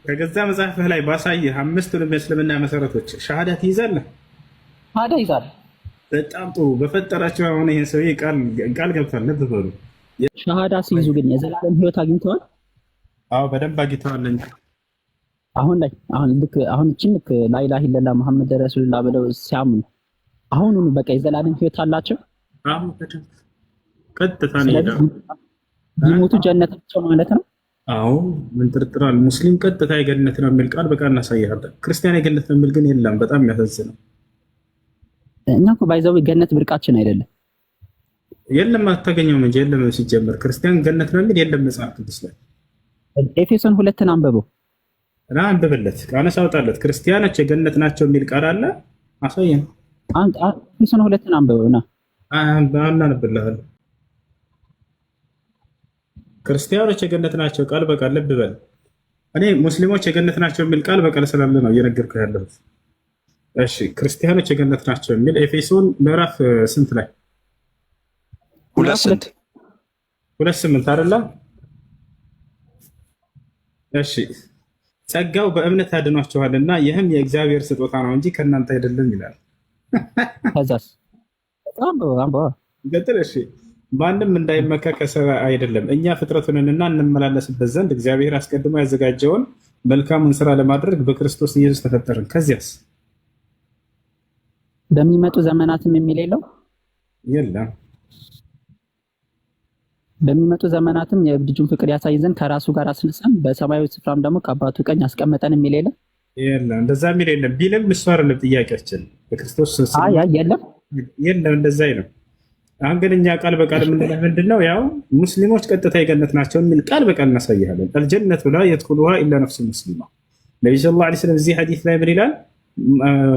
ከገዛ መጽሐፍህ ላይ ባሳየህ አምስቱንም የእስልምና መሰረቶች ሻሃዳ ትይዛለህ? ሻሃዳ ይዛል። በጣም ጥሩ። በፈጠራቸው አሁን ይሄን ሰውዬ ቃል ገብቷል። ልብ በሉ። ሻሃዳ ሲይዙ ግን የዘላለም ህይወት አግኝተዋል? አዎ በደንብ አግኝተዋል እንጂ አሁን እቺን ልክ ላኢላሀ ኢለላህ መሐመድ ረሱሉላህ ብለው ሲያምኑ አሁኑኑ በቃ የዘላለም ህይወት አላቸው። አሁን በደንብ ቀጥታ ነው ይሄዳል። ቢሞቱ ጀነታቸው ማለት ነው። አዎ ምን ጥርጥራል? ሙስሊም ቀጥታ የገነት ነው የሚል ቃል በቃል እናሳያለን። ክርስቲያን የገነት ነው የሚል ግን የለም። በጣም የሚያሳዝነው እኛ እኮ ባይዘው ገነት ብርቃችን አይደለም። የለም አታገኘውም እንጂ የለም። ሲጀምር ክርስቲያን ገነት ነው የሚል የለም መጽሐፍ ቅዱስ ላይ። ኤፌሶን 2ን አንብበው እና አንብብለት ቃነስ አውጣለት። ክርስቲያኖች የገነት ናቸው የሚል ቃል አለ። አሳየን። ኤፌሶን 2ን አንብበውና አናነብልሃለሁ። ክርስቲያኖች የገነት ናቸው ቃል በቃል ልብ በል። እኔ ሙስሊሞች የገነት ናቸው የሚል ቃል በቃል ስላለ ነው እየነገርኩህ ያለሁት። እሺ ክርስቲያኖች የገነት ናቸው የሚል ኤፌሶን ምዕራፍ ስንት ላይ? 2:8 አይደለም? እሺ ጸጋው በእምነት አድኗችኋልና ይህም የእግዚአብሔር ስጦታ ነው እንጂ ከእናንተ አይደለም ይላል። ከዛስ ገጥል እሺ ማንም እንዳይመካ ከሰው አይደለም፣ እኛ ፍጥረቱንና እንመላለስበት ዘንድ እግዚአብሔር አስቀድሞ ያዘጋጀውን መልካሙን ስራ ለማድረግ በክርስቶስ ኢየሱስ ተፈጠርን። ከዚያስ በሚመጡ ዘመናትም የሚል የለው የለም። በሚመጡ ዘመናትም የልጁን ፍቅር ያሳይ ዘንድ ከራሱ ጋር አስነሳን፣ በሰማያዊ ስፍራም ደግሞ ከአባቱ ቀኝ አስቀመጠን የሚል የለም። የለም እንደዛ የሚል የለም። ቢልም እሱ አይደለም ጥያቄያችን። በክርስቶስ የለም የለም እንደዛ አይልም። አሁን ግን እኛ ቃል በቃል የምንለው ምንድነው? ያው ሙስሊሞች ቀጥታ የገነት ናቸው የሚል ቃል በቃል እናሳይሃለን። አልጀነቱ ላ የድኹሉሃ ኢላ ነፍሱ ሙስሊማ። ነብዩ ሰለላሁ ዐለይሂ ወሰለም እዚህ ሐዲስ ላይ ምን ይላል?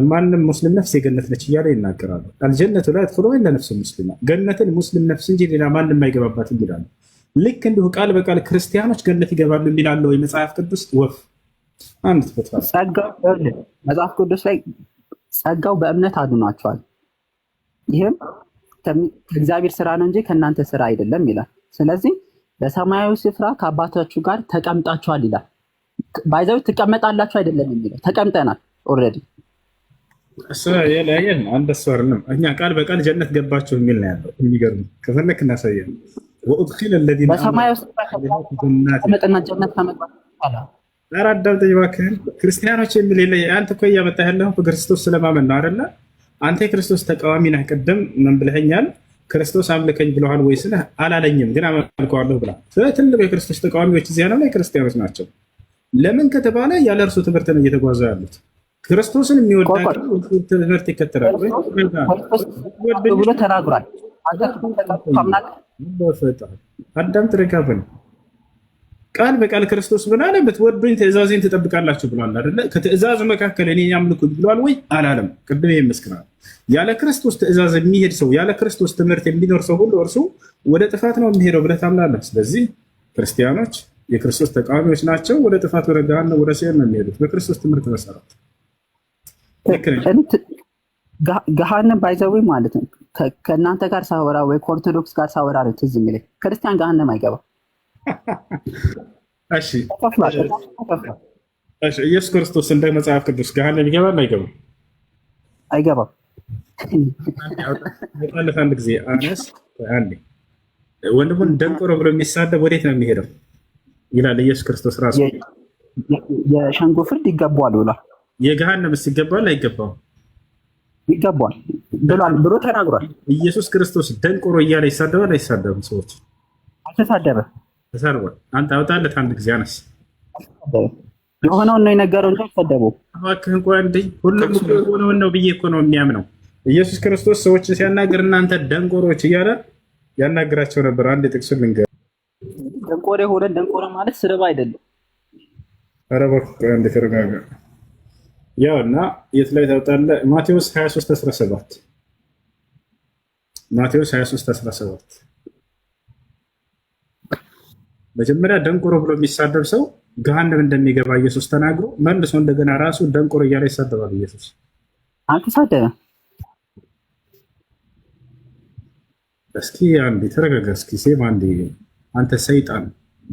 ማንም ሙስሊም ነፍስ የገነት ነች እያለ ይናገራሉ። አልጀነቱ ላ የድኹሉሃ ኢላ ነፍሱ ሙስሊማ፣ ገነትን ሙስሊም ነፍስ እንጂ ሌላ ማንም አይገባባትም ይላሉ። ልክ እንዲሁ ቃል በቃል ክርስቲያኖች ገነት ይገባሉ የሚላለው ወይ መጽሐፍ ቅዱስ ወፍ አንድ ተፈጥሯል። መጽሐፍ ቅዱስ ላይ ጸጋው በእምነት አድኗቸዋል፣ ይህም ከእግዚአብሔር ስራ ነው እንጂ ከእናንተ ስራ አይደለም ይላል። ስለዚህ በሰማያዊ ስፍራ ከአባታችሁ ጋር ተቀምጣችኋል ይላል። ባይዘው ትቀመጣላችሁ አይደለም የሚለው ተቀምጠናል ኦልሬዲ። እኛ ቃል በቃል ጀነት ገባችሁ የሚል ነው ያለው። የሚገርም ከፈለክ እናሳያለን። ወኡድኺለ الذين በሰማያዊ ስፍራ ተቀምጠና ጀነት ከመግባት ይላል። አዳምጠኝ እባክህን። ክርስቲያኖች የሚል የለ። አንተ እኮ እያመጣህ ያለኸው በክርስቶስ ስለማመን ነው አይደለ? አንተ የክርስቶስ ተቃዋሚ ነህ። ቅድም ምን ብለኸኛል? ክርስቶስ አምልከኝ ብለዋል ወይ ስልህ አላለኝም፣ ግን አመልከዋለሁ ብላ። ስለ ትልቁ የክርስቶስ ተቃዋሚዎች እዚያ ነው ክርስቲያኖች ናቸው። ለምን ከተባለ ያለ እርሱ ትምህርት ነው እየተጓዙ ያሉት። ክርስቶስን የሚወዳ ትምህርት ይከተላል ብሎ ተናግሯል። አዳም ትረጋበን ቃል በቃል ክርስቶስ ምን አለ? ብትወዱኝ ትእዛዜን ትጠብቃላችሁ ብሏል አይደለ? ከትእዛዙ መካከል እኔ ያምልኩኝ ብሏል ወይ አላለም? ቅድም ይመስክራል። ያለ ክርስቶስ ትእዛዝ የሚሄድ ሰው፣ ያለ ክርስቶስ ትምህርት የሚኖር ሰው ሁሉ እርሱ ወደ ጥፋት ነው የሚሄደው ብለህ ታምናለህ። ስለዚህ ክርስቲያኖች የክርስቶስ ተቃዋሚዎች ናቸው። ወደ ጥፋት፣ ወደ ገሃነም፣ ወደ ሲኦል ነው የሚሄዱት በክርስቶስ ትምህርት መሰረት። ገሃነም ባይዘዊ ማለት ነው። ከእናንተ ጋር ሳወራ ወይ ከኦርቶዶክስ ጋር ሳወራ ነው ትዝ የሚለኝ ክርስቲያን ገሃነም አይገባም። እሺ ኢየሱስ ክርስቶስ እንደ መጽሐፍ ቅዱስ ገሃነም ይገባል አይገባም? አይገባም። አንድ ጊዜ አነስ ወንድሙን ደንቆሮ ብሎ የሚሳደብ ወዴት ነው የሚሄደው ይላል ኢየሱስ ክርስቶስ ራሱ። የሸንጎ ፍርድ ይገባዋል ብሏል። የገሃነምስ ይገባዋል አይገባውም? ይገባዋል ብሏል ብሎ ተናግሯል። ኢየሱስ ክርስቶስ ደንቆሮ እያለ ይሳደባል አይሳደብም? ሰዎች አልተሳደበም። ተሰርቧል። አንተ አውጣለት አንድ ጊዜ አነስ የሆነውን ነው የነገረው እንጂ አልሰደበውም። እባክህ እንኳን እንደ ሁሉም የሆነውን ነው ብዬ እኮ ነው የሚያምነው። ኢየሱስ ክርስቶስ ሰዎችን ሲያናግር እናንተ ደንቆሮች እያለ ያናግራቸው ነበር። አንድ ጥቅስ ልንገር። ደንቆሮ የሆነ ደንቆሮ ማለት ስድብ አይደለም። ኧረ እባክህ አንድ ተረጋጋ። ያው እና የት ላይ ታውጣለህ? ማቴዎስ 23:17 ማቴዎስ 23:17 መጀመሪያ ደንቆሮ ብሎ የሚሳደብ ሰው ገሃነም እንደሚገባ ኢየሱስ ተናግሮ መልሶ እንደገና ራሱ ደንቆሮ እያለ ይሳደባል። ኢየሱስ አልተሳደበም። እስኪ አንዴ ተረጋጋ። እስኪ ሴም አንዴ አንተ ሰይጣን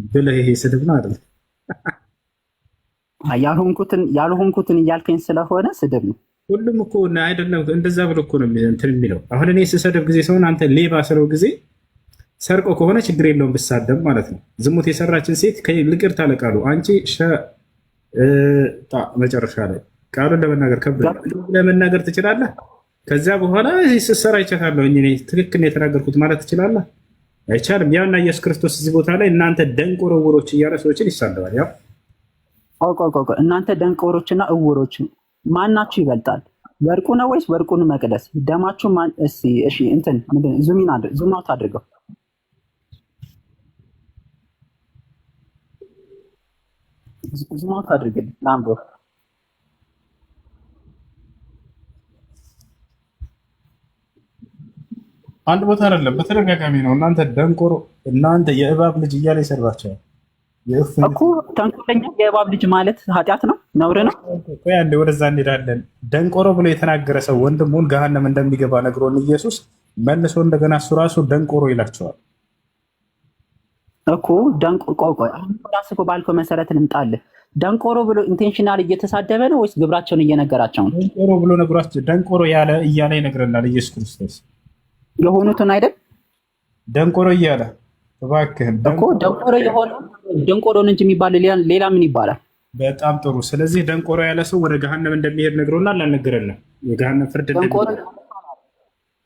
ብለህ ይሄ ስድብ ነው አይደል? ያልሆንኩትን እያልከኝ ስለሆነ ስድብ ነው። ሁሉም እኮ አይደለም እንደዛ ብሎ እኮ ነው እንትን የሚለው። አሁን እኔ ስሰድብ ጊዜ ሰውን አንተ ሌባ ስለው ጊዜ ሰርቆ ከሆነ ችግር የለውም ብሳደብ ማለት ነው። ዝሙት የሰራችን ሴት ልቅር ታለቃሉ አንቺ መጨረሻ ላይ ቃሉን ለመናገር ለመናገር ትችላለህ። ከዚያ በኋላ ስትሰራ ይቻታለሁ እኔ ትክክል የተናገርኩት ማለት ትችላለህ? አይቻልም። ያውና ኢየሱስ ክርስቶስ እዚህ ቦታ ላይ እናንተ ደንቆሮ ዕውሮች እያለ ሰዎችን ይሳደባል። ያው እናንተ ደንቆሮችና ዕውሮች ማናችሁ ይበልጣል? ወርቁ ነው ወይስ ወርቁን መቅደስ? ደማችሁ ማን? እሺ እንትን ምንድን ዙም አውት አድርገው። ዙም አውት አድርገው ላምቦ አንድ ቦታ አይደለም፣ በተደጋጋሚ ነው። እናንተ ደንቆሮ፣ እናንተ የእባብ ልጅ እያለ ይሰርባቸዋል እኮ። ተንኮለኛ የእባብ ልጅ ማለት ኃጢአት ነው፣ ነውር ነው። አንዴ ወደዛ እንሄዳለን። ደንቆሮ ብሎ የተናገረ ሰው ወንድሙን ገሃነም እንደሚገባ ነግሮን ኢየሱስ መልሶ እንደገና እሱ ራሱ ደንቆሮ ይላቸዋል እኮ። ቆይ ራስ እኮ ባልከው መሰረት ልምጣልህ። ደንቆሮ ብሎ ኢንቴንሽናል እየተሳደበ ነው ወይስ ግብራቸውን እየነገራቸው ነው? ደንቆሮ ብሎ ነግሯቸው፣ ደንቆሮ እያለ ይነግረናል ኢየሱስ ክርስቶስ። የሆኑትን አይደል ደንቆሮ እያለ እባክህን እኮ ደንቆሮ የሆነ ደንቆሮን እንጂ የሚባል ሌላ ምን ይባላል? በጣም ጥሩ። ስለዚህ ደንቆሮ ያለ ሰው ወደ ገሃነም እንደሚሄድ ነግሮናል አልነገረንም? የገሃነም ፍርድ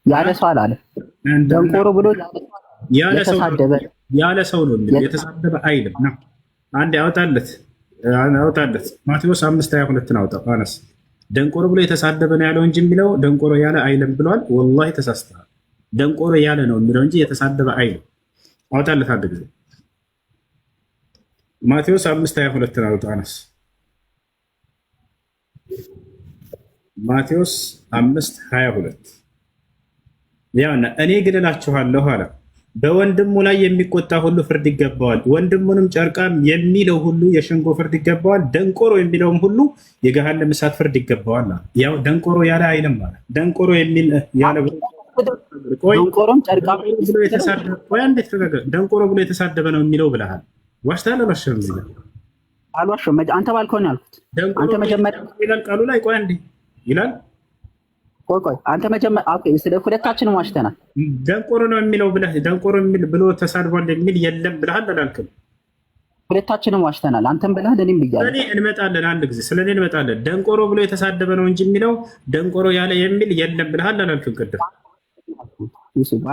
ያለ ሰው አላለ። ደንቆሮ ብሎ ያለ ሰው ነው የሚለው፣ የተሳደበ አይልም ነው። አንድ አውጣለት ማቴዎስ 5:22 አውጣው አነስ። ደንቆሮ ብሎ የተሳደበ ነው ያለው እንጂ የሚለው ደንቆሮ ያለ አይልም ብሏል። ወላሂ ተሳስተሃል። ደንቆሮ ያለ ነው የሚለው እንጂ የተሳደበ አይልም። አውጣለት አንድ ጊዜ ማቴዎስ 5:22 አውጣ አነስ። ማቴዎስ 5:22 ያውና እኔ ግን እላችኋለሁ አለ በወንድሙ ላይ የሚቆጣ ሁሉ ፍርድ ይገባዋል፣ ወንድሙንም ጨርቃም የሚለው ሁሉ የሸንጎ ፍርድ ይገባዋል፣ ደንቆሮ የሚለውም ሁሉ የገሃነም እሳት ፍርድ ይገባዋል። ያው ደንቆሮ ያለ አይልም ማለት ደንቆሮ የሚል ያለ ደንቆሮ ብሎ የተሳደበ ነው የሚለው ብለሃል። ዋሽታል አልዋሸህም? እዚህ ጋር አልዋሸሁም። አንተ ባልከው ነው ያልኩት። አንተ መጀመሪያ ይላል ቃሉ ላይ ቆይ አንዴ ይላል። ቆይ አንተ መጀመሪያ ስለ ሁለታችንም ዋሽተናል። ደንቆሮ ነው የሚለው ብለህ ደንቆሮ የሚል ብሎ ተሳድቧል የሚል የለም ብለሃል አላልክም? ሁለታችንም ዋሽተናል። አንተም ብለሃል እኔም ብያለሁ። እኔ እንመጣለን አንድ ጊዜ ስለኔ እንመጣለን። ደንቆሮ ብሎ የተሳደበ ነው እንጂ የሚለው ደንቆሮ ያለ የሚል የለም ብለሃል አላልክም? ቅድም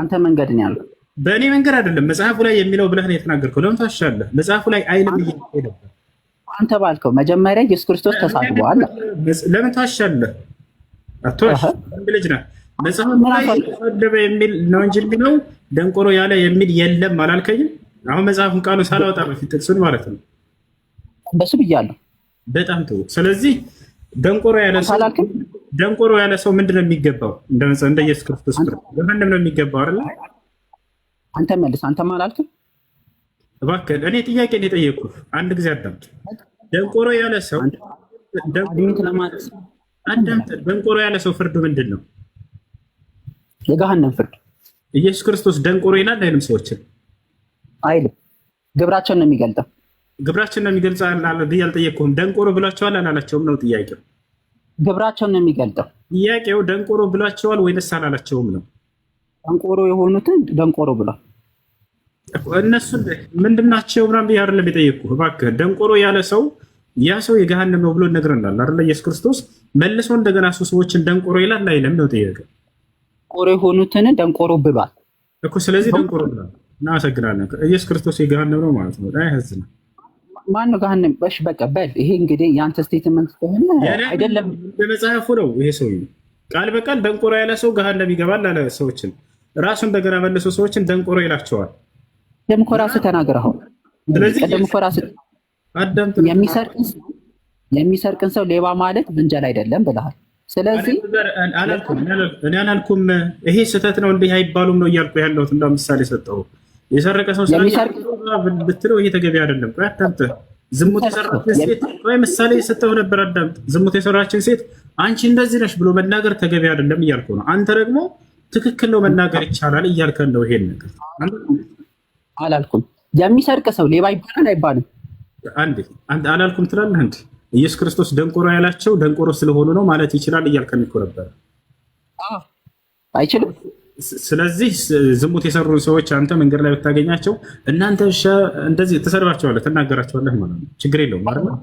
አንተ መንገድ ነው ያለው። በእኔ መንገድ አይደለም መጽሐፉ ላይ የሚለው ብለህ ነው የተናገርከው። ለምን ታሻለህ? መጽሐፉ ላይ አይልም እየሄደ አንተ ባልከው መጀመሪያ ኢየሱስ ክርስቶስ ተሳድቧል። ለምን ታሻለህ? አትዋሽ። አንድ ልጅ ነህ። መጽሐፉ ላይ ተሳደበ የሚል ነው እንጂ የሚለው ደንቆሮ ያለ የሚል የለም አላልከኝም? አሁን መጽሐፉን ቃሉ ሳላወጣ በፊት ጥቅሱን ማለት ነው በሱ ብያለሁ። በጣም ጥሩ። ስለዚህ ደንቆሮ ያለ ሰው ምንድነው የሚገባው? እንደ ኢየሱስ ክርስቶስ ገሃነም ነው የሚገባው አይደል? አንተ መልስ። አንተም አላልክም? እባክህ እኔ ጥያቄ ነው የጠየኩህ። አንድ ጊዜ አዳምጥ። ደንቆሮ ያለ ሰው ደንቆሮ ያለ ሰው ፍርዱ ምንድን ነው? የገሃነም ፍርድ። ኢየሱስ ክርስቶስ ደንቆሮ ይላል አይልም? ሰዎችን አይልም። ግብራቸውን ነው የሚገልጠው። ግብራቸውን ነው የሚገልጸው ብዬ አልጠየቅኩህም። ደንቆሮ ብሏቸዋል አላላቸውም ነው ጥያቄው። ግብራቸውን ነው የሚገልጠው። ጥያቄው ደንቆሮ ብሏቸዋል ወይንስ አላላቸውም ነው? ደንቆሮ የሆኑትን ደንቆሮ ብሏል። እነሱ ምንድናቸው ምናምን ብዬ አይደለም የጠየቅኩህ። እባክህ ደንቆሮ ያለ ሰው ያ ሰው የገሃነም ነው ብሎ ይነግረናል አይደለ? ኢየሱስ ክርስቶስ መልሶ እንደገና ሰዎችን ደንቆሮ ይላል አይልም ነው ጥያቄው። ደንቆሮ የሆኑትን ደንቆሮ ብሏል እኮ። ስለዚህ ደንቆሮ ብሏል። እናመሰግናለን። ኢየሱስ ክርስቶስ የገሃነም ነው ማለት ነው። አይህዝና ማን ነው ገሃነም? በሽ በቃ በል። ይሄ እንግዲህ የአንተ ስቴትመንት ከሆነ አይደለም በመጽሐፉ ነው። ይሄ ሰው ቃል በቃል ደንቆሮ ያለ ሰው ገሃነም ይገባል አለ ሰዎችን። ራሱ እንደገና መልሶ ሰዎችን ደንቆሮ ይላቸዋል። ቀደም እኮ ራስህ ተናግረኸው። ቀደም እኮ ራስህ የሚሰርቅን ሰው ሌባ ማለት ወንጀል አይደለም ብለሃል። ስለዚህ እኔ አላልኩም ይሄ ስህተት ነው እንዲህ አይባሉም ነው እያልኩ ያለሁት። እንደ ምሳሌ ሰጠው። የሰረቀ ሰው ብትለው ይሄ ተገቢ አይደለም። ቆይ አዳምጥ። ዝሙት የሰራችን ሴት ቆይ ምሳሌ የሰጠው ነበር። አዳምጥ። ዝሙት የሰራችን ሴት አንቺ እንደዚህ ነሽ ብሎ መናገር ተገቢ አይደለም እያልኩ ነው። አንተ ደግሞ ትክክል ነው መናገር ይቻላል እያልከን ነው። ይሄን ነገር አላልኩም። የሚሰርቅ ሰው ሌባ ይባላል አይባልም? አንዴ አንተ አላልኩም ትላለህ እንዴ? ኢየሱስ ክርስቶስ ደንቆሮ ያላቸው ደንቆሮ ስለሆኑ ነው ማለት ይችላል እያልከን እኮ ነበር። አይችልም። ስለዚህ ዝሙት የሰሩ ሰዎች አንተ መንገድ ላይ ብታገኛቸው እናንተ እንደዚህ ትሰድባቸዋለህ፣ ትናገራቸዋለህ ማለት ነው። ችግር የለውም ማለት ነው።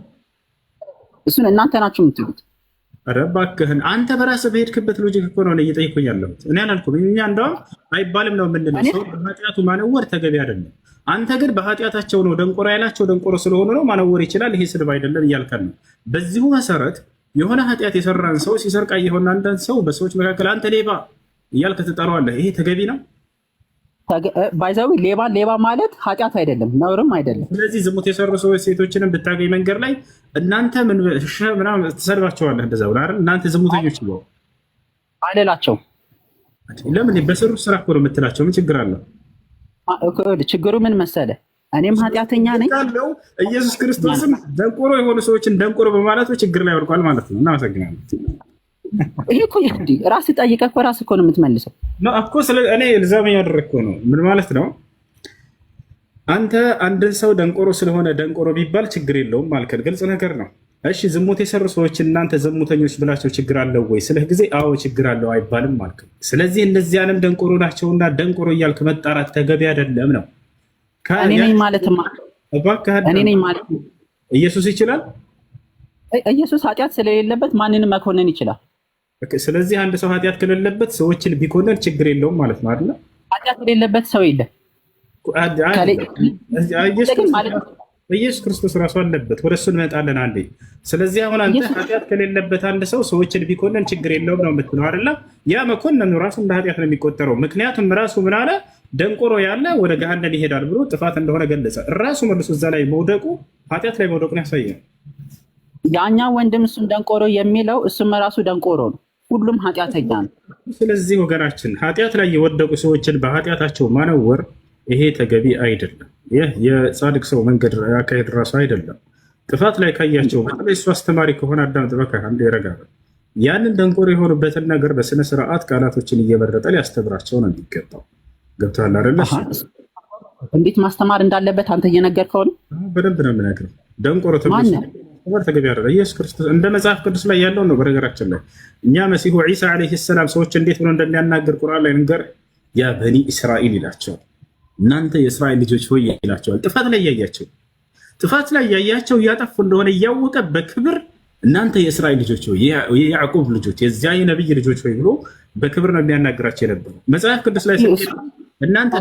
እሱን እናንተ ናችሁ የምትሉት። ኧረ እባክህን አንተ በራስህ በሄድክበት ሎጂክ እኮ ነው እየጠየኩኝ ያለሁት። እኔ አላልኩም። እኛ እንደውም አይባልም ነው የምንለው። ሰው በኃጢአቱ ማነወር ተገቢ አይደለም። አንተ ግን በኃጢአታቸው ነው ደንቆሮ ያላቸው ደንቆሮ ስለሆኑ ነው ማነወር ይችላል፣ ይሄ ስድብ አይደለም እያልከን ነው። በዚሁ መሰረት የሆነ ኃጢአት የሰራን ሰው ሲሰርቃ የሆነ አንዳንድ ሰው በሰዎች መካከል አንተ ሌባ እያልክ ትጠራዋለህ። ይሄ ተገቢ ነው? ባይዛዊ ሌባ ማለት ኃጢአት አይደለም፣ ነውርም አይደለም። ስለዚህ ዝሙት የሰሩ ሰዎች ሴቶችንም ብታገኝ መንገድ ላይ እናንተ ምናምን ትሰድባቸዋለህ። እንደዛ ብለህ አይደል? እናንተ ዝሙተኞች ነው አልላቸው። ለምን? በሰሩ ስራ እኮ ነው የምትላቸው። ምን ችግር አለው? ችግሩ ምን መሰለ? እኔም ኃጢአተኛ ነኝ ያለው ኢየሱስ ክርስቶስም ደንቆሮ የሆኑ ሰዎችን ደንቆሮ በማለቱ ችግር ላይ ወድቋል ማለት ነው። እናመሰግናለን። ይሄ እኮ ራስህ ጠይቀህ እኮ ራስህ እኮ ነው የምትመልሰው እኮ። እኔ ልዛም እያደረግኩ ነው። ምን ማለት ነው? አንተ አንድን ሰው ደንቆሮ ስለሆነ ደንቆሮ ቢባል ችግር የለውም ማልከን ግልጽ ነገር ነው። እሺ ዝሙት የሰሩ ሰዎች እናንተ ዝሙተኞች ብላቸው ችግር አለው ወይ ስለ ጊዜ አዎ ችግር አለው አይባልም ማለት። ስለዚህ እነዚያንም ደንቆሮ ናቸውና ደንቆሮ እያልክ መጣራት ተገቢ አይደለም ነው። እኔ ነኝ ማለት ኢየሱስ ይችላል። ኢየሱስ ኃጢአት ስለሌለበት ማንንም መኮነን ይችላል። ስለዚህ አንድ ሰው ኃጢአት ከሌለበት ሰዎችን ቢኮነን ችግር የለውም ማለት ነው አይደል? ኃጢአት የሌለበት ሰው የለም። ኢየሱስ ክርስቶስ ራሱ አለበት። ወደ እሱ እንመጣለን አንዴ። ስለዚህ አሁን አንተ ኃጢአት ከሌለበት አንድ ሰው ሰዎችን ቢኮነን ችግር የለውም ነው የምትለው አይደለ? ያ መኮነኑ ራሱ እንደ ኃጢአት ነው የሚቆጠረው። ምክንያቱም ራሱ ምን አለ? ደንቆሮ ያለ ወደ ገሃነም ይሄዳል ብሎ ጥፋት እንደሆነ ገለጸ። ራሱ መልሶ እዛ ላይ መውደቁ ኃጢአት ላይ መውደቁን ያሳያል። ያኛ ወንድም እሱን ደንቆሮ የሚለው እሱም ራሱ ደንቆሮ ነው። ሁሉም ኃጢአተኛ ነው። ስለዚህ ወገናችን ኃጢአት ላይ የወደቁ ሰዎችን በኃጢአታቸው ማነወር ይሄ ተገቢ አይደለም። ይህ የጻድቅ ሰው መንገድ ያካሄድ ራሱ አይደለም። ጥፋት ላይ ካያቸው በተለይ እሱ አስተማሪ ከሆነ አዳምጥ፣ በቃ አንድ ይረጋል። ያንን ደንቆሮ የሆኑበትን ነገር በስነ ስርዓት ቃላቶችን እየመረጠ ሊያስተምራቸው ነው የሚገባው። ገብቶሃል አይደለ? እንዴት ማስተማር እንዳለበት አንተ እየነገርከው ነው። በደንብ ነው የምነግርህ። ደንቆሮ ተገቢ አይደለም። ኢየሱስ ክርስቶስ እንደ መጽሐፍ ቅዱስ ላይ ያለውን ነው። በነገራችን ላይ እኛ መሲሁ ዒሳ ዓለይሂ ሰላም ሰዎች እንዴት ብሎ እንደሚያናገር ቁርአን ላይ ንገር። ያ በኒ እስራኤል ይላቸዋል። እናንተ የእስራኤል ልጆች ሆይ ይላቸዋል። ጥፋት ላይ ያያቸው እያጠፉ እንደሆነ እያወቀ በክብር እናንተ የእስራኤል ልጆች ሆይ፣ የያዕቆብ ልጆች፣ የዚያ የነብይ ልጆች ሆይ ብሎ በክብር ነው የሚያናግራቸው የነበረው። መጽሐፍ ቅዱስ ላይ እናንተ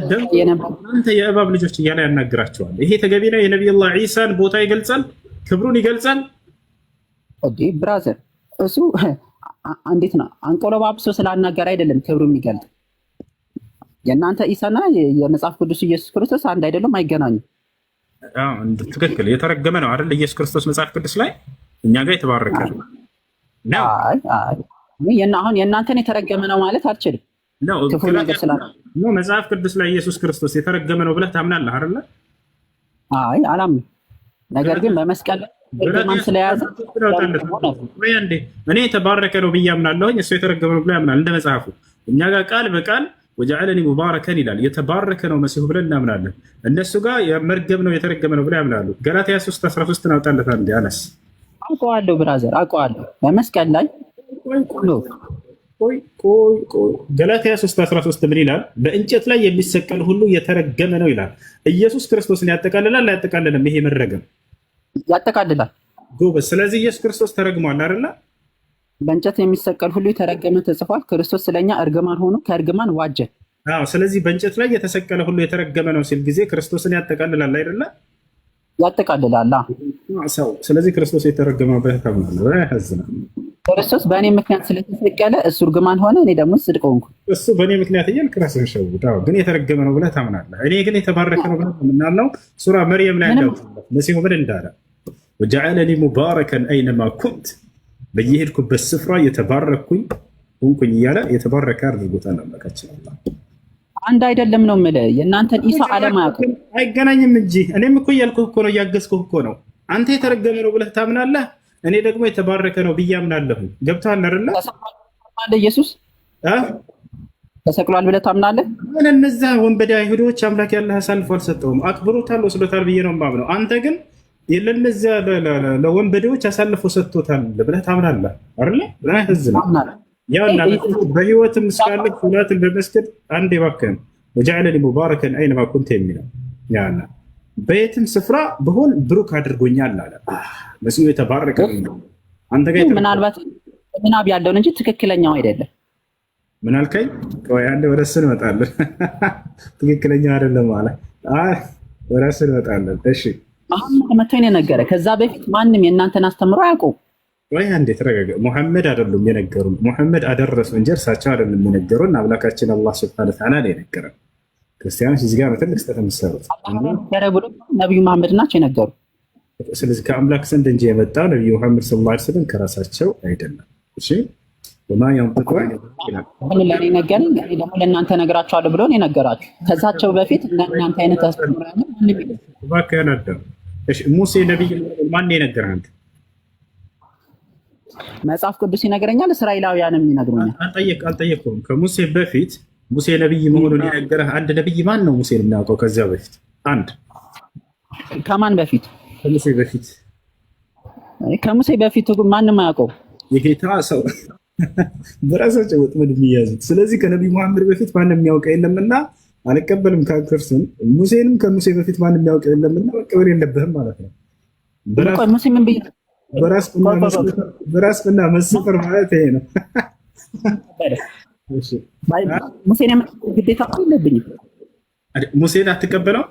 የእባብ ልጆች እያለ ያናግራቸዋል። ይሄ ተገቢ ነው? የነቢዩላህ ዒሳን ቦታ ይገልጻል፣ ክብሩን ይገልጻል። ብራዘር እሱ እንዴት ነው አንቆለባብሶ ስላናገር አይደለም ክብሩ የሚገልጥ። የእናንተ ኢሳና የመጽሐፍ ቅዱስ ኢየሱስ ክርስቶስ አንድ አይደለም፣ አይገናኙም። ትክክል። የተረገመ ነው አይደል? ኢየሱስ ክርስቶስ መጽሐፍ ቅዱስ ላይ እኛ ጋር የተባረከ ነው። አሁን የእናንተን የተረገመ ነው ማለት አልችልም። ክፉ ነገር ስላለ መጽሐፍ ቅዱስ ላይ ኢየሱስ ክርስቶስ የተረገመ ነው ብለህ ታምናለህ አይደለ? አይ አላምንም። ነገር ግን በመስቀል እርግማን ስለያዘ እኔ የተባረከ ነው ብዬ አምናለሁኝ፣ እሱ የተረገመ ነው ብሎ ያምናል። እንደ መጽሐፉ እኛ ጋር ቃል በቃል ወጀዐለኒ ሙባረከን ይላል። የተባረከ ነው መሲሁ ብለን እናምናለን። እነሱ ጋር መርገም ነው የተረገመ ነው ብለው ያምናሉ። ገላትያ 3:13 አውጣለት አንዴ አነስ። አውቀዋለሁ ብራዘር አውቀዋለሁ። በመስቀል ላይ ገላትያ 3:13 ምን ይላል? በእንጨት ላይ የሚሰቀል ሁሉ የተረገመ ነው ይላል። ኢየሱስ ክርስቶስን ያጠቃልላል አያጠቃልልም? ይሄ መረገም ያጠቃልላል። ጎበዝ። ስለዚህ ኢየሱስ ክርስቶስ ተረግሟል አይደለ? በእንጨት የሚሰቀል ሁሉ የተረገመ ተጽፏል። ክርስቶስ ስለኛ እርግማን ሆኖ ከእርግማን ዋጀን። ስለዚህ በእንጨት ላይ የተሰቀለ ሁሉ የተረገመ ነው ሲል ጊዜ ክርስቶስን ያጠቃልላል አይደለ? ያጠቃልላል። ስለዚህ ክርስቶስ የተረገመ ብለህ ታምናለህ? ያሳዝናል። ክርስቶስ በእኔ ምክንያት ስለተሰቀለ እሱ እርግማን ሆነ፣ እኔ ደግሞ ጽድቅ ሆንኩ። እሱ በእኔ ምክንያት እያልክ ራስህን ሸውድ። ግን የተረገመ ነው ብለህ ታምናለህ። እኔ ግን የተባረከ ነው ብለህ ምናምነው ሱራ መርየም ላይ እንዳውጥለት መሲሁ ምን እንዳለ ወጀዐለኒ ሙባረከን አይነማ ኩንት፣ በየሄድኩበት ስፍራ የተባረኩኝ ሆንኩኝ እያለ የተባረከ አድርጎታል አምላካችን። አንድ አይደለም ነው የምልህ። የእናንተን ኢሳ ዓለም አያውቅም። አይገናኝም እንጂ እኔም እኮ እያልኩህ እኮ ነው፣ እያገዝኩህ እኮ ነው። አንተ የተረገመ ነው ብለህ ታምናለህ፣ እኔ ደግሞ የተባረከ ነው ብዬ አምናለሁ። ገብቶሃል አይደለ? ኢየሱስ ተሰቅሏል ብለህ ታምናለህ? ምን እነዛ ወንበዴ አይሁዶች አምላክ ያለህ አሳልፎ አልሰጠውም፣ አክብሮታል፣ ወስዶታል ብዬ ነው የማምነው። አንተ ግን ለነዚያ ለወንበዴዎች አሳልፎ ሰጥቶታል ብለህ ታምናለህ አይደለ? ህዝ ነው ያው በህይወትም እስካለ ሶላትን በመስገድ አንድ እባክህን ወጀዐለኒ ሙባረከን አይነማ ኩንተ የሚለው ያና በየትም ስፍራ በሆን ብሩክ አድርጎኛል አለ። መስሎ የተባረከ አንተ ጋር ምናልባት ምናብ ያለውን እንጂ ትክክለኛው አይደለም። ምን አልከኝ? ቆይ አንዴ ወደ እሱ እንመጣለን። ትክክለኛው አይደለም ማለት ወደ እሱ እንመጣለን። እሺ አሁን መተው ነው ነገረ። ከዛ በፊት ማንም የእናንተን አስተምሮ አያውቁም። ወይ አንዴ ተረጋጋ። ሙሐመድ አይደሉም የነገሩን፣ ሙሐመድ አደረሱ እንጂ እርሳቸው አይደሉም የነገሩን። አምላካችን አላህ ሱብሓነሁ ወተዓላ ነው የነገረን። ክርስቲያኖች እዚህ ጋር ትልቅ ስህተት የሚሰሩት ነቢዩ መሐመድ ናቸው የነገሩ። ስለዚህ ከአምላክ ዘንድ እንጂ የመጣው ነቢዩ መሐመድ ሰለላሁ ዐለይሂ ወሰለም ከራሳቸው አይደለም። እሺ ወማ የንጢቁ ለእኔ ነገረኝ፣ እኔ ደግሞ ለእናንተ እነግራቸዋለሁ ብሎ ነው የነገራችሁ። ከዛቸው በፊት እናንተ አይነት አስተምሮ እባክህ ነበር። እሺ ሙሴ ነቢይ ማን የነገረህ አንተ? መጽሐፍ ቅዱስ ይነግረኛል፣ እስራኤላውያንም ይነግሩኛል። አልጠየቅኩም። ከሙሴ በፊት ሙሴ ነቢይ መሆኑን የነገረህ አንድ ነቢይ ማን ነው? ሙሴን የምናውቀው ከዚያ በፊት አንድ። ከማን በፊት? ከሙሴ በፊት። ከሙሴ በፊት ማንም አያውቀው የጌታ ሰው በራሳቸው ወጥመድ የሚያዙት። ስለዚህ ከነቢይ መሐመድ በፊት ማንም የሚያውቀው የለምና አልቀበልም። ከክርስቶን ሙሴንም ከሙሴ በፊት ማንም የሚያውቀው የለምና መቀበል የለብህም ማለት ነው። ሙሴ ምን ብዬ በራስና መሰፈር ማለት ይሄ ነው። ሙሴን የመቀበል ግዴታ የለብኝም። ሙሴን አትቀበለው?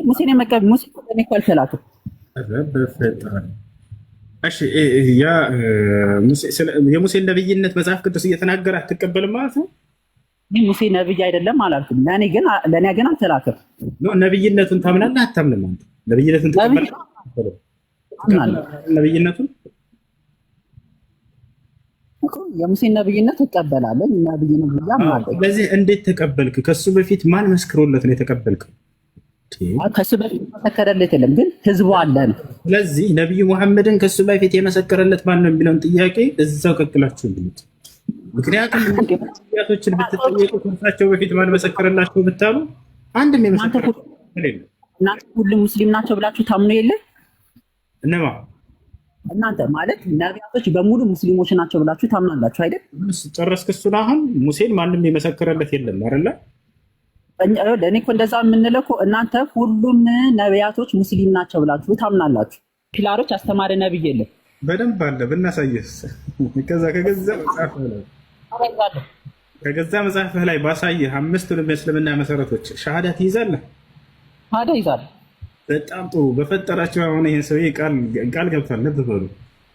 ሙሴን የመቀበል ሙሴ እኔ እኮ አልተላከም። እሺ የሙሴን ነብይነት መጽሐፍ ቅዱስ እየተናገረ አትቀበልም ማለት ነው? ሙሴ ነብይ አይደለም አላልኩም። ለእኔ ግን አልተላከም። ነብይነቱን ታምናለህ አታምንም? አንተ ነብይነቱን ትቀበላለህ? ነብይነቱን የሙሴን ነብይነት እቀበላለሁ። ነብይ ነው ማለት። ስለዚህ እንዴት ተቀበልክ? ከሱ በፊት ማን መስክሮለት ነው የተቀበልከው? ከሱ በፊት መሰከረለት የለም፣ ግን ህዝቡ አለ ነው። ስለዚህ ነቢዩ ሙሐመድን ከሱ በፊት የመሰከረለት ማን ነው የሚለውን ጥያቄ እዛው ቀጥላችሁ እንድሉት። ምክንያቱም ጥያቄዎችን ብትጠየቁ ከእርሳቸው በፊት ማን መሰከረላቸው ብታሉ አንድም የመሰከረላቸው የለም። እናንተ ሁሉም ሙስሊም ናቸው ብላችሁ ታምኑ የለ? እነማ እናንተ ማለት ነቢያቶች በሙሉ ሙስሊሞች ናቸው ብላችሁ ታምናላችሁ አይደል? ጨረስክ? እሱን አሁን ሙሴን ማንም የመሰከረለት የለም አይደለ? ለእኔ እኮ እንደዛ የምንለው እኮ እናንተ ሁሉም ነቢያቶች ሙስሊም ናቸው ብላችሁ ታምናላችሁ። ፒላሮች አስተማሪ ነብይ የለም። በደንብ አለ ብናሳየስ? ከገዛ መጽሐፍህ ላይ ባሳየህ አምስቱንም የእስልምና መሰረቶች ሻሃዳ ትይዛለህ? ሻሃዳ ይዛለህ። በጣም ጥሩ። በፈጠራቸው አሁን ይህን ሰውዬ ቃል ገብቷል። ልብ በሉ።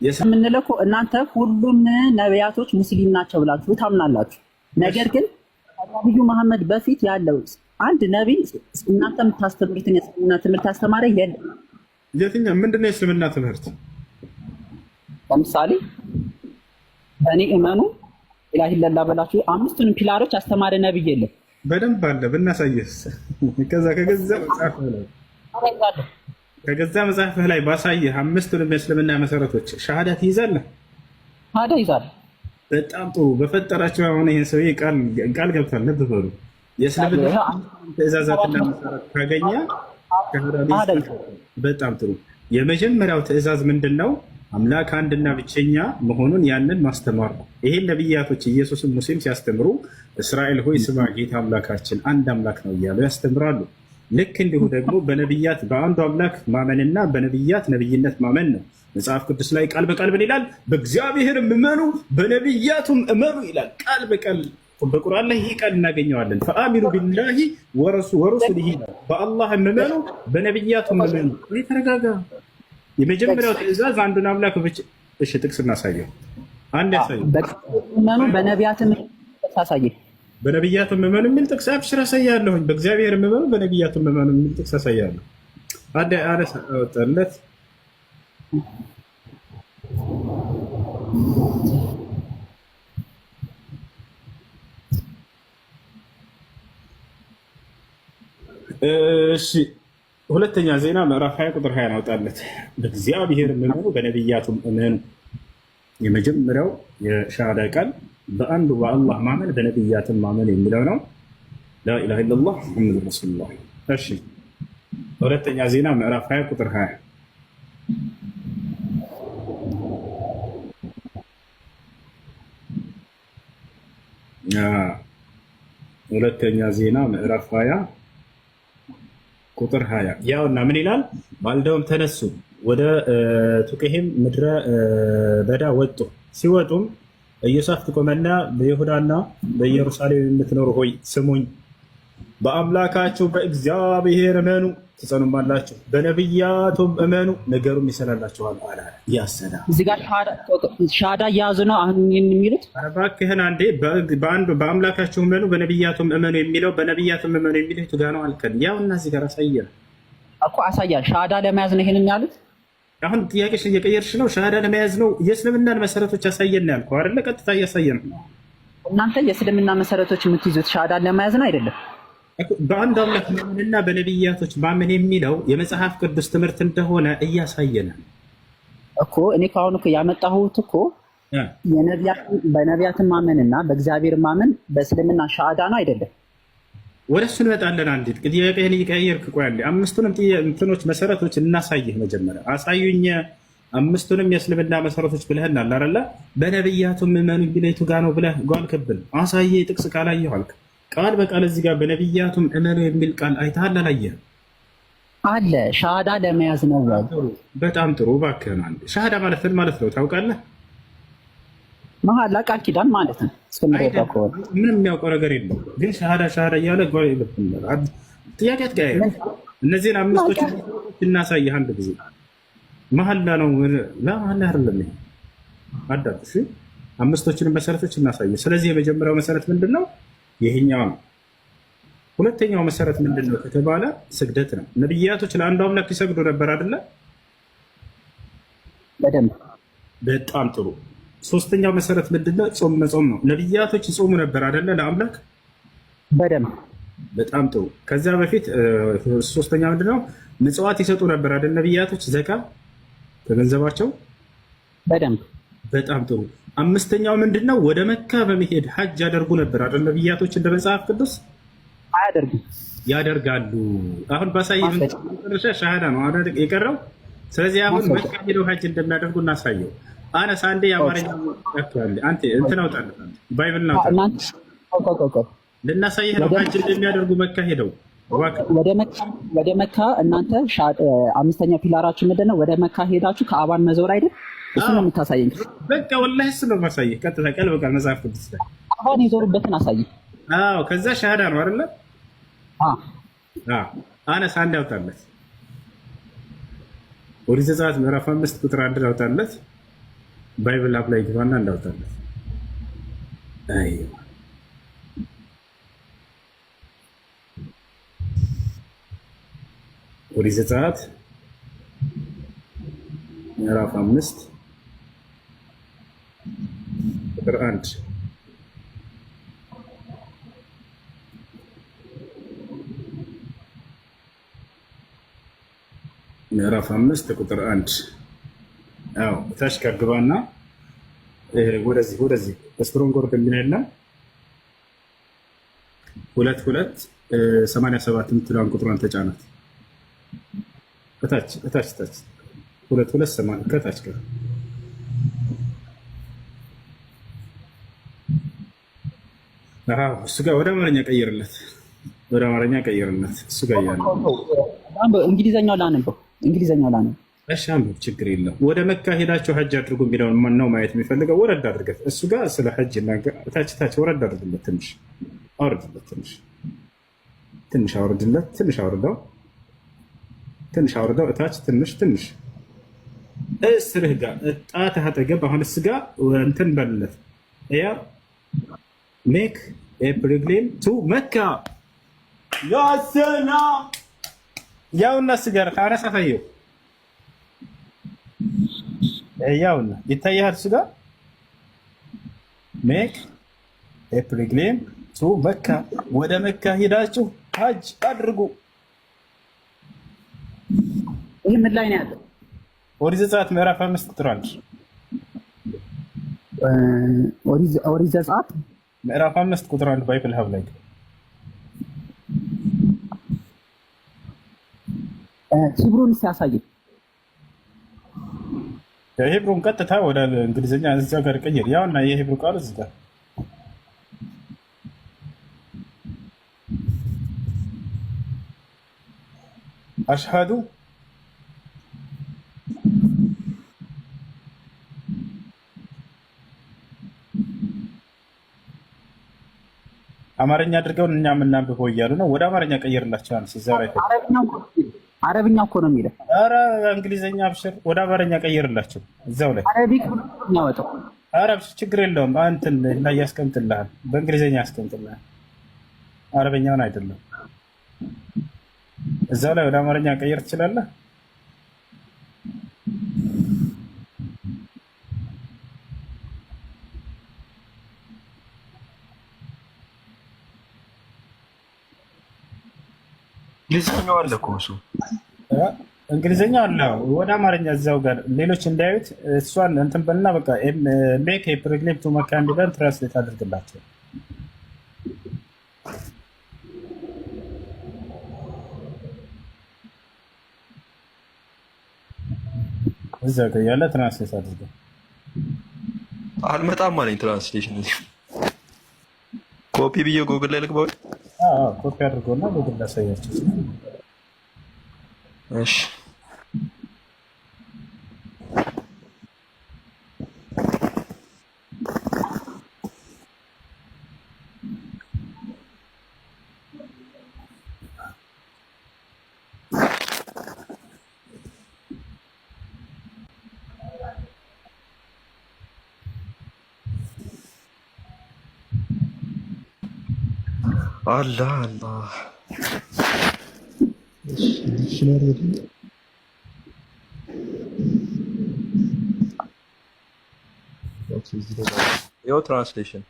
የምንለው እኮ እናንተ ሁሉም ነቢያቶች ሙስሊም ናቸው ብላችሁ ታምናላችሁ። ነገር ግን ነቢዩ መሐመድ በፊት ያለው አንድ ነቢይ እናንተ የምታስተምሩትን የእስልምና ትምህርት አስተማሪ የለም። የትኛው? ምንድን ነው የእስልምና ትምህርት? ለምሳሌ በእኔ እመኑ ኢላሂ ለላ በላችሁ አምስቱንም ፒላሮች አስተማሪ ነቢይ የለም። በደንብ አለ ብናሳየስ? ከገዛ መጽሐፍህ ላይ ባሳየህ አምስቱንም የእስልምና መሰረቶች ሻሃዳ ትይዛለህ? ሻሃዳ ይዛለህ። በጣም ጥሩ። በፈጠራቸው አሁን ይህን ሰውዬ ቃል ገብቷል። ልብ በሉ። የእስልምና ትእዛዛትና መሰረት ካገኘ በጣም ጥሩ። የመጀመሪያው ትእዛዝ ምንድን ነው? አምላክ አንድና ብቸኛ መሆኑን ያንን ማስተማር ነው። ይሄን ነቢያቶች ኢየሱስን ሙሴም ሲያስተምሩ እስራኤል ሆይ ስማ ጌታ አምላካችን አንድ አምላክ ነው እያሉ ያስተምራሉ። ልክ እንዲሁ ደግሞ በነቢያት በአንዱ አምላክ ማመንና በነቢያት ነቢይነት ማመን ነው። መጽሐፍ ቅዱስ ላይ ቃል በቃል ምን ይላል? በእግዚአብሔርም እመኑ በነቢያቱም እመኑ ይላል። ቃል በቃል በቁርአን ላይ ይህ ቃል እናገኘዋለን። ፈአሚኑ ቢላሂ ወረሱሊሂ በአላህ እመኑ በነቢያቱም እመኑ። ተረጋጋ። የመጀመሪያው ትእዛዝ አንዱን አምላክ ብቻ። እሺ ጥቅስ እናሳየው። አንድ ያሳየው። እመኑ በነቢያትም ታሳየው። በነቢያቱም እመኑ የሚል ጥቅስ አብሽር አሳያለሁኝ። በእግዚአብሔር እመኑ በነቢያቱም እመኑ የሚል ጥቅስ አሳያለሁ። አንድ አነሳ አወጣለት። እሺ ሁለተኛ ዜና ምዕራፍ 20 ቁጥር 20 አወጣለት። በእግዚአብሔር እመኑ በነቢያቱም እመኑ። የመጀመሪያው የሻሃዳ ቃል በአንዱ በአላህ ማመን በነቢያትም ማመን የሚለው ነው። ላኢላሃ ኢለላህ ሙሐመድ ረሱሉላህ። እሺ ሁለተኛ ዜና ምዕራፍ 20 ቁጥር 20 ሁለተኛ ዜና ምዕራፍ 20 ቁጥር 20 ያውና ምን ይላል? ማልደውም ተነሱ ወደ ቱቅሂም ምድረ በዳ ወጡ። ሲወጡም ኢዮሳፍጥ ቆመና በይሁዳና በኢየሩሳሌም የምትኖሩ ሆይ ስሙኝ፣ በአምላካችሁ በእግዚአብሔር እመኑ ትጸኑማላችሁ፣ በነቢያቱም እመኑ ነገሩም ይሰላላችኋል አለ። ያሰዳ እዚህ ጋር ሻዳ እያያዙ ነው አሁን የሚሉት። እባክህን አንዴ በአምላካችሁ እመኑ በነቢያቱም እመኑ የሚለው በነቢያቱም እመኑ የሚለው የቱ ጋር ነው አልከን? ያው እና እዚህ ጋር አሳየን እኮ አሳያል። ሻዳ ለመያዝ ነው ይሄንን ያሉት። አሁን ጥያቄሽ እየቀየርሽ ነው። ሻዳ ለመያዝ ነው የእስልምናን መሰረቶች ያሳየን ያልከው አይደለ? ቀጥታ እያሳየን ነው። እናንተ የእስልምና መሰረቶች የምትይዙት ሻዳን ለመያዝ ነው አይደለም? በአንድ አምላክ ማመንና በነቢያቶች ማመን የሚለው የመጽሐፍ ቅዱስ ትምህርት እንደሆነ እያሳየናል እኮ። እኔ ከአሁኑ እኮ ያመጣሁት እኮ በነቢያትን ማመንና በእግዚአብሔር ማመን በእስልምና ሻዳ ነው አይደለም? ወደ እሱ እንመጣለን። አንዲት ጥያቄህን እየቀየርክ ቆያለህ። አምስቱንም እንትኖች መሰረቶች እናሳይህ። መጀመሪያ አሳዩኝ አምስቱንም የእስልምና መሰረቶች ብለህናል አይደለ? በነቢያቱም እመኑ የሚለው የቱ ጋ ነው ብለህ ጓልክብን። አሳየ ጥቅስ ካላየሁ አልክ። ቃል በቃል እዚህ ጋር በነቢያቱም እመኑ የሚል ቃል አይተሃል አላየህም? አለ። ሻሃዳ ለመያዝ ነው። በጣም ጥሩ። እባክህን አንዴ ሻሃዳ ማለት ምን ማለት ነው ታውቃለህ? መሐላ ቃል ኪዳን ማለት ነው። ምንም የሚያውቀው ነገር የለም። ግን ሻሃዳ እያለ ጥያቄ አትቀያየር። እነዚህን አምስቶች እናሳይህ አንድ ጊዜ። መሐላ ነው ለመሐላ አይደለም ይሄ አዳም። አምስቶችን መሰረቶች እናሳይህ። ስለዚህ የመጀመሪያው መሰረት ምንድን ነው? ይሄኛው ነው። ሁለተኛው መሰረት ምንድን ነው ከተባለ ስግደት ነው። ነቢያቶች ለአንዱ አምላክ ይሰግዱ ነበር አይደለ? በደንብ በጣም ጥሩ። ሶስተኛው መሰረት ምንድነው? ጾም መጾም ነው። ነቢያቶች ይጾሙ ነበር አይደለ? ለአምላክ በደንብ በጣም ጥሩ። ከዚያ በፊት ሶስተኛ ምንድነው? ምጽዋት ይሰጡ ነበር አይደል? ነቢያቶች ዘካ ከገንዘባቸው በደንብ በጣም ጥሩ። አምስተኛው ምንድነው? ወደ መካ በመሄድ ሐጅ ያደርጉ ነበር አይደል? ነቢያቶች እንደ መጽሐፍ ቅዱስ አያደርጉም? ያደርጋሉ። አሁን ባሳየህ መጨረሻ ሻሃዳ ነው የቀረው። ስለዚህ አሁን መካ ሄደው ሐጅ እንደሚያደርጉ እናሳየው። አነስ አንዴ የአማርኛ ያክላል። አንተ እንትን አውጣለህ ባይብል ነው ልናሳይህ ነው። ሐጅ እንደሚያደርጉ መካ ሄደው ወደ መካ እናንተ አምስተኛ ፒላራችሁ ምንድን ነው? ወደ መካ ሄዳችሁ ከአባን መዞር አይደል? እሱ ነው የምታሳየኝ። በቃ ወላሂ እሱ ነው የማሳየህ። ቀጥታ ቃል በቃል መጽሐፍ ቅዱስ ላይ አባን የዞሩበትን አሳየኝ። አዎ ከዛ ሻሃዳ ነው አይደለ? አነስ አንዴ አውጣለት። ኦሪት ዘጸአት ምዕራፍ 5 ቁጥር 1 አውጣለት። ባይብል አፕ ላይ ግባና እንዳውጣለት። አይ ኦሪት ዘጸአት ምዕራፍ 5 ቁጥር 1 ምዕራፍ 5 ቁጥር 1 አዎ ታች ከግባና ወደዚህ ስትሮንግ ወርድ የሚልና 2287 የምትለዋን ቁጥሯን ተጫናት። እታች 2280 ከታች ጋር እሱ ጋር ወደ አማርኛ ቀይርለት። እሱ ጋር ያለ እንግሊዘኛው ላንበው። እሺ አንብብ፣ ችግር የለም። ወደ መካ ሄዳችሁ ሐጅ አድርጉ የሚለውን ነው ማየት የሚፈልገው። ወረድ አድርገት። እሱ ጋር ስለ ሐጅ ታች ወረድ አድርግለት። ትንሽ አውርድለት። ትንሽ አውርደው። እታች ትንሽ እስርህ ጋር ጣትህ አጠገብ አሁን እሱ ጋር እንትን በልለት። ያ ሜክ ኤ ፒልግሪም ቱ መካ ያሰና ያውና ስጋር ታረሳ ታየው ያውና ይታያል። እሱ ጋር ሜክ ኤ ፒልግሪም ቱ መካ ወደ መካ ሄዳችሁ ሐጅ አድርጉ። ይህ ምን ላይ ነው ያለው? ኦሪት ዘጸአት ምዕራፍ 5 ቁጥር 1 ኦሪት ዘጸአት ምዕራፍ 5 ቁጥር 1 ባይብል ሀብ ላይ ሂብሩን ሲያሳይ የሂብሩን ቀጥታ ወደ እንግሊዝኛ እዛ ጋር ቀይር። ያውና የሂብሩ ቃል እዚህ ጋር አሽሃዱ አማርኛ አድርገውን እኛ የምናንብበው እያሉ ነው። ወደ አማርኛ ቀይርላቸው። አንስ እዛው ላይ አረብኛ እኮ ነው የሚለው። ኧረ እንግሊዝኛ አብሽር፣ ወደ አማርኛ ቀይርላቸው እዛው ላይ። አረቢክ ነው ያወጣው። ኧረ ችግር የለውም። አንተን ላይ ያስቀምጥልሃል፣ በእንግሊዝኛ ያስቀምጥልሃል። አረበኛውን አይደለም። እዛው ላይ ወደ አማርኛ ቀይር ትችላለህ። እንግሊዝኛው አለ እኮ እሱ እንግሊዝኛው አለ ወደ አማርኛ እዛው ጋር ሌሎች እንዳዩት እሷን እንትን በልና በቃ ሜክ ኤ ፕሪግሌም ቱ መካ እንዲለን ትራንስሌት አድርግላቸው። እዛ ጋር ያለ ትራንስሌት አድርገው። አልመጣም አለኝ ትራንስሌሽን። ኮፒ ብዬ ጉግል ላይ ልግባው። ኮፒ አድርጎና ጉግል ላሳያቸው። እሺ አላህ አላህ ይኸው ትራንስሌሽን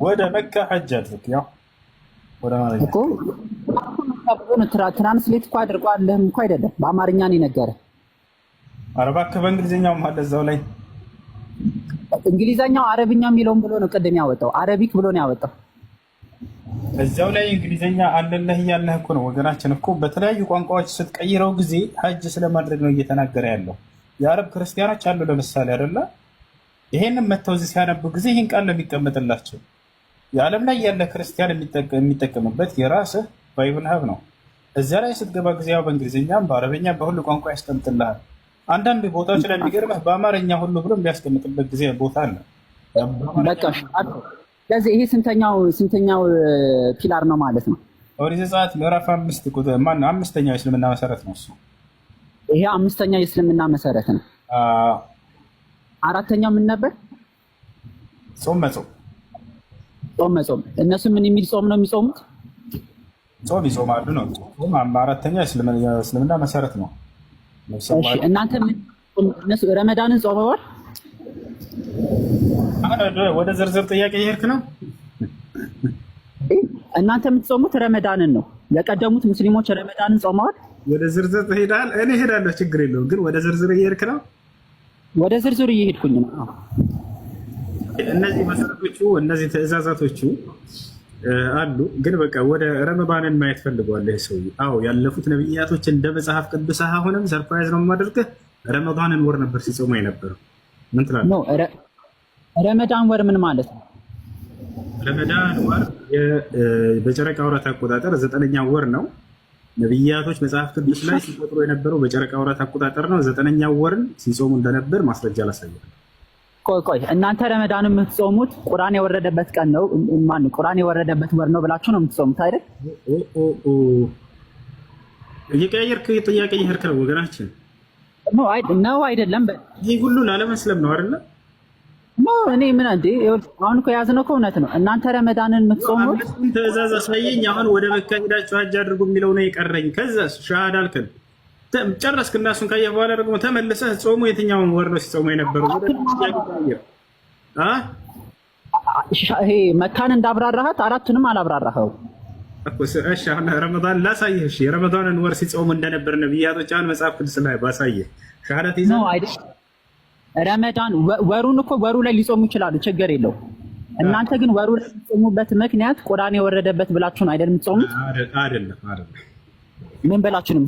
ወደ መካ ሐጅ አድርግ። ያው ወደ አማርኛ እኮ ትራንስሌት እኮ አድርጓልህም እኮ አይደለም፣ በአማርኛ ነው የነገረህ። ኧረ እባክህ በእንግሊዝኛው አለ እዛው ላይ። እንግሊዘኛው አረብኛ የሚለውን ብሎ ነው ቅድም ያወጣው። አረቢክ ብሎ ነው ያወጣው። እዛው ላይ እንግሊዝኛ አለልህ እያለህ እኮ ነው ወገናችን። እኮ በተለያዩ ቋንቋዎች ስትቀይረው ጊዜ ሐጅ ስለማድረግ ነው እየተናገረ ያለው። የአረብ ክርስቲያኖች አሉ ለምሳሌ አይደለ? ይሄንን መተው እዚህ ሲያነቡ ጊዜ ይህን ቃል ነው የሚቀመጥላቸው። የዓለም ላይ ያለ ክርስቲያን የሚጠቀምበት የራስህ ባይብል ሀብ ነው። እዚያ ላይ ስትገባ ጊዜ ያው በእንግሊዝኛም በአረበኛም በሁሉ ቋንቋ ያስቀምጥልሃል። አንዳንድ ቦታዎች ላይ የሚገርምህ በአማርኛ ሁሉ ብሎ የሚያስቀምጥበት ጊዜ ቦታ አለ። በቃ ስለዚህ ይሄ ስንተኛው ፒላር ነው ማለት ነው? ኦሪት ዘጸአት ምዕራፍ 5 ቁጥር ማነው? አምስተኛው የእስልምና መሰረት ነው እሱ። ይሄ አምስተኛው የእስልምና መሰረት ነው። አራተኛው ምን ነበር? ጾም መጾም። ጾም መጾም። እነሱ ምን የሚል ጾም ነው የሚጾሙት? ጾም ይጾማሉ ነው። ጾም አራተኛው የእስልምና መሰረት ነው። እሺ እናንተ እነሱ ረመዳንን ጾመዋል? ወደ ዝርዝር ጥያቄ እየሄድክ ነው። እናንተ የምትጾሙት ረመዳንን ነው። የቀደሙት ሙስሊሞች ረመዳንን ጾመዋል? ወደ ዝርዝር ትሄዳለህ? እኔ እሄዳለሁ፣ ችግር የለውም። ግን ወደ ዝርዝር እየሄድክ ነው። ወደ ዝርዝር እየሄድኩኝ ነው። እነዚህ መሰረቶቹ እነዚህ ትዕዛዛቶቹ አሉ። ግን በቃ ወደ ረመዳንን ማየት ፈልገዋል ይሄ ሰውዬ። አዎ ያለፉት ነብያቶች እንደ መጽሐፍ ቅዱስ አሁንም ሰርፕራይዝ ነው የማደርግህ፣ ረመዳንን ወር ነበር ሲጾሙ የነበረው። ምን ትላለህ? ረመዳን ወር ምን ማለት ነው? ረመዳን ወር በጨረቃ ወራት አቆጣጠር 9ኛ ወር ነው። ነብያቶች መጽሐፍ ቅዱስ ላይ ሲቆጥሩ የነበረው በጨረቃ ወራት አቆጣጠር ነው። 9ኛ ወርን ሲጾሙ እንደነበር ማስረጃ ላሳያለሁ። ቆይ እናንተ ረመዳን የምትጾሙት ቁርአን የወረደበት ቀን ነው። ማን ቁርአን የወረደበት ወር ነው ብላችሁ ነው የምትጾሙት አይደል? እየቀያየርክ ጥያቄ እየሄድክ ነው ወገናችን። ነው አይደለም? ይህ ሁሉ ላለመስለም ነው አይደለ? እኔ ምን እንዴ አሁን እኮ የያዝነው እኮ እውነት ነው። እናንተ ረመዳንን የምትጾሙት ትዕዛዝ አሳየኝ። አሁን ወደ መካ ሄዳችሁ ሀጅ አድርጉ የሚለው ነው የቀረኝ። ከዛ ሻሃዳ አልከን ጨረስክ እና እሱን ካየህ በኋላ ደግሞ ተመልሰህ ጾሙ የትኛውን ወር ነው ሲጾሙ የነበረው? ይሄ መካን እንዳብራራሃት አራቱንም አላብራራኸው እኮ። እሺ አሁን ረመዳን ላሳየህ። እሺ የረመዳንን ወር ሲጾሙ እንደነበር ነብያቶች አሁን መጽሐፍ ቅዱስ ላይ ባሳየህ ሻሃዳ ትይዛለህ ነው አይደል? ረመዳን ወሩን እኮ ወሩ ላይ ሊጾሙ ይችላሉ፣ ችግር የለው። እናንተ ግን ወሩ ላይ የሚጾሙበት ምክንያት ቁርአን የወረደበት ብላችሁ ነው አይደል የምትጾሙት? አይደለም ምን በላችንም